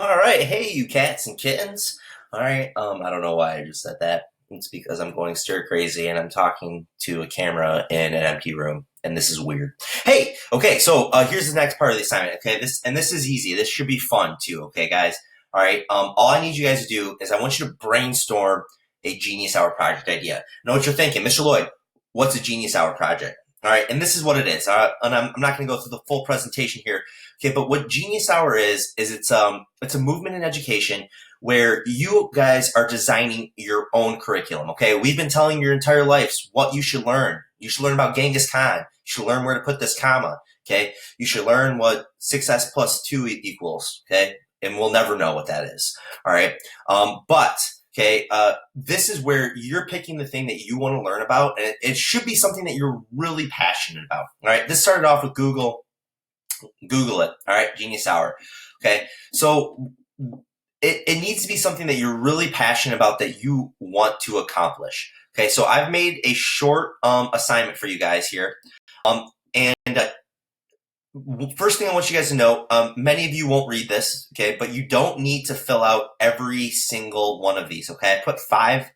All right, hey, you cats and kittens. All right, I don't know why I just said that. It's because I'm going stir crazy and I'm talking to a camera in an empty room, and this is weird. Hey, okay, so here's the next part of the assignment. Okay, this is easy. This should be fun too. Okay, guys. All right. All I need you guys to do is I want you to brainstorm a Genius Hour project idea. I know what you're thinking, Mr. Lloyd. What's a Genius Hour project? All right, and this is what it is. And I'm not going to go through the full presentation here. Okay, but what Genius Hour is it's a movement in education where you guys are designing your own curriculum. Okay, we've been telling your entire lives what you should learn. You should learn about Genghis Khan. You should learn where to put this comma. Okay, you should learn what 6s plus 2 equals. Okay, and we'll never know what that is. All right, but okay, this is where you're picking the thing that you want to learn about, and it should be something that you're really passionate about. All right, this started off with Google. Google it. All right, Genius Hour. Okay, so it needs to be something that you're really passionate about that you want to accomplish. Okay, so I've made a short assignment for you guys here. And first thing I want you guys to know, many of you won't read this, okay, but you don't need to fill out every single one of these. Okay, I put five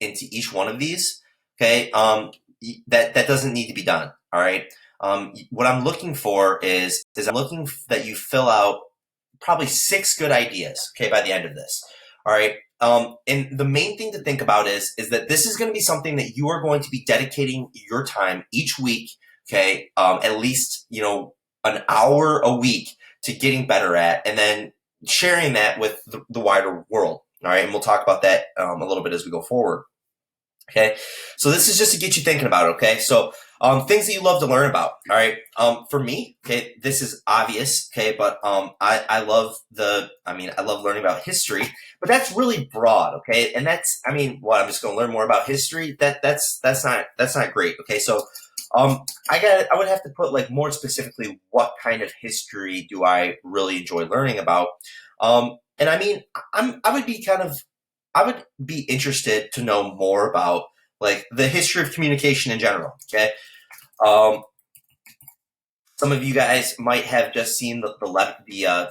into each one of these. Okay, that doesn't need to be done. All right. What I'm looking for is I'm looking that you fill out probably 6 good ideas, okay, by the end of this. All right. And the main thing to think about is that this is going to be something that you are going to be dedicating your time each week, okay, at least, an hour a week to getting better at, and then sharing that with the wider world. All right. And we'll talk about that a little bit as we go forward. Okay, so this is just to get you thinking about it, okay? So things that you love to learn about, all right? For me, okay, this is obvious, okay, but I love learning about history, but that's really broad, okay? And that's, I'm just going to learn more about history? That's not great, okay? So I would have to put like more specifically what kind of history do I really enjoy learning about? And I would be interested to know more about like the history of communication in general. Okay. Some of you guys might have just seen the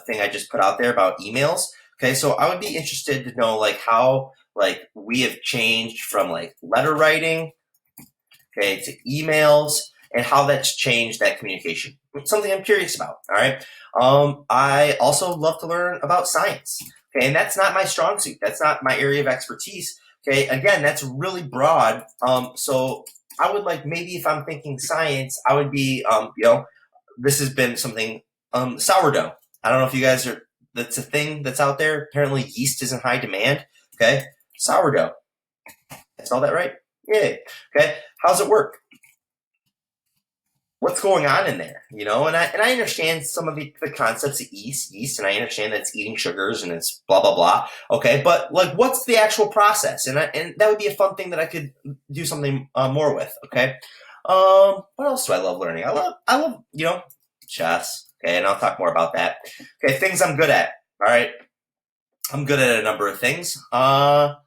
thing I just put out there about emails. Okay. So I would be interested to know like how like we have changed from like letter writing, okay, to emails and how that's changed that communication. It's something I'm curious about. All right. I also love to learn about science. Okay, and that's not my strong suit. That's not my area of expertise. Okay, again, that's really broad. So I would like maybe if I'm thinking science, I would be, this has been something sourdough. I don't know if you guys are. That's a thing that's out there. Apparently, yeast is in high demand. Okay, sourdough. I spelled that right? Yay. Okay, how's it work? What's going on in there, and I understand some of the concepts of yeast, and I understand that it's eating sugars and it's blah blah blah. Okay, but like, what's the actual process? And that would be a fun thing that I could do something more with. Okay, what else do I love learning? I love chess. Okay, and I'll talk more about that. Okay, things I'm good at. All right, I'm good at a number of things. I'm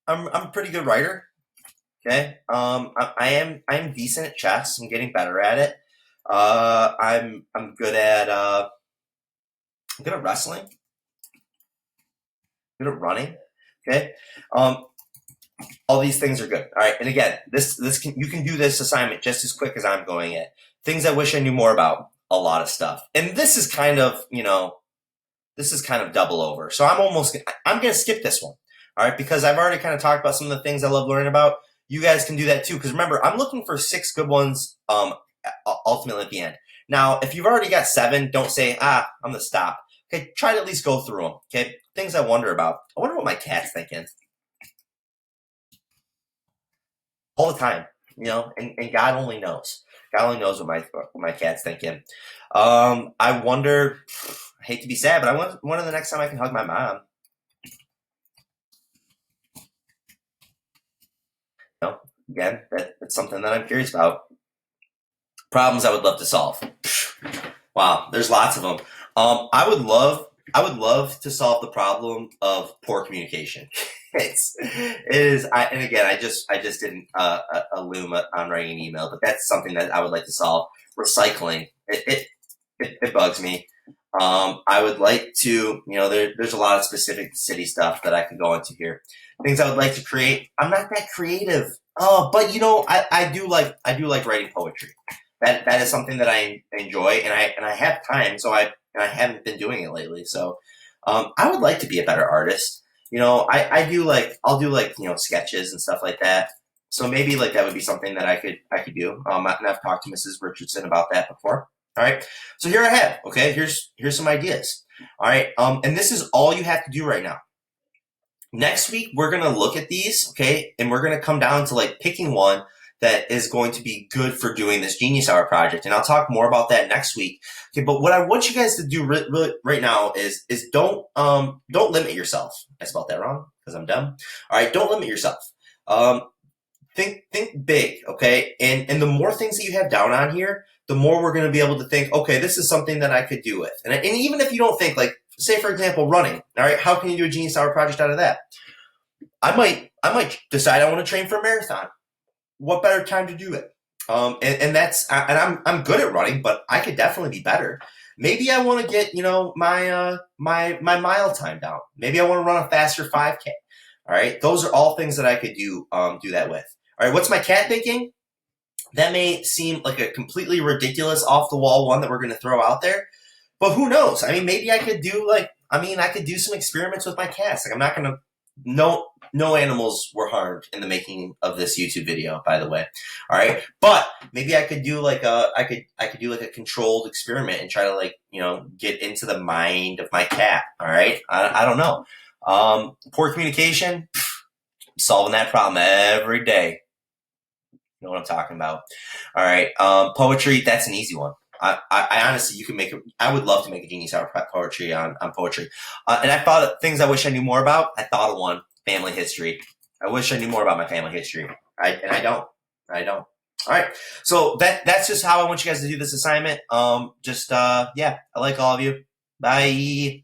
a pretty good writer. Okay. I'm decent at chess. I'm getting better at it. I'm good at wrestling. Good at running. Okay. All these things are good. All right. And again, you can do this assignment just as quick as I'm going it. Things I wish I knew more about. A lot of stuff. And this is kind of double over. So I'm going to skip this one. All right. Because I've already kind of talked about some of the things I love learning about. You guys can do that too. Because remember, I'm looking for 6 good ones ultimately at the end. Now, if you've already got 7, don't say, I'm going to stop. Okay, try to at least go through them. Okay, things I wonder about. I wonder what my cat's thinking. All the time, and God only knows. God only knows what my cat's thinking. I wonder, I hate to be sad, but I wonder the next time I can hug my mom. Again, that's something that I'm curious about. Problems I would love to solve. Wow, there's lots of them. I would love to solve the problem of poor communication. And again, I just didn't loom on writing an email, but that's something that I would like to solve. Recycling, it bugs me. I would like to, there's a lot of specific city stuff that I could go into here. Things I would like to create. I'm not that creative. Oh, but I do like writing poetry. That is something that I enjoy, and I have time, and I haven't been doing it lately. So, I would like to be a better artist. I'll do like sketches and stuff like that. So maybe like that would be something that I could do. And I've talked to Mrs. Richardson about that before. All right. So here I have. Okay. Here's some ideas. All right. And this is all you have to do right now. Next week we're gonna look at these. Okay, and we're gonna come down to like picking one that is going to be good for doing this Genius Hour project. And I'll talk more about that next week. Okay. But what I want you guys to do right now is don't limit yourself. I spelled that wrong because I'm dumb. All right. Don't limit yourself. Um, think big, okay? And the more things that you have down on here, the more we're going to be able to think, okay, this is something that I could do with. And even if you don't think, like, say for example, running, all right, how can you do a Genius Hour project out of that? I might decide I want to train for a marathon. What better time to do it? And I'm good at running, but I could definitely be better. Maybe I want to get my mile time down. Maybe I want to run a faster 5K. All right, those are all things that I could do that with. All right, what's my cat thinking? That may seem like a completely ridiculous, off the wall one that we're going to throw out there, but who knows? I mean, maybe I could do some experiments with my cats. Like, I'm not going to. No animals were harmed in the making of this YouTube video, by the way. All right, but maybe I could do like I could do like a controlled experiment and try to get into the mind of my cat. All right, I don't know. Poor communication, solving that problem every day. You know what I'm talking about. All right. Poetry, that's an easy one. I honestly, you can make it. I would love to make a Genius Hour poetry on poetry. And I thought of things I wish I knew more about. I thought of one: family history. I wish I knew more about my family history. I don't. I don't. All right. So that's just how I want you guys to do this assignment. Yeah, I like all of you. Bye.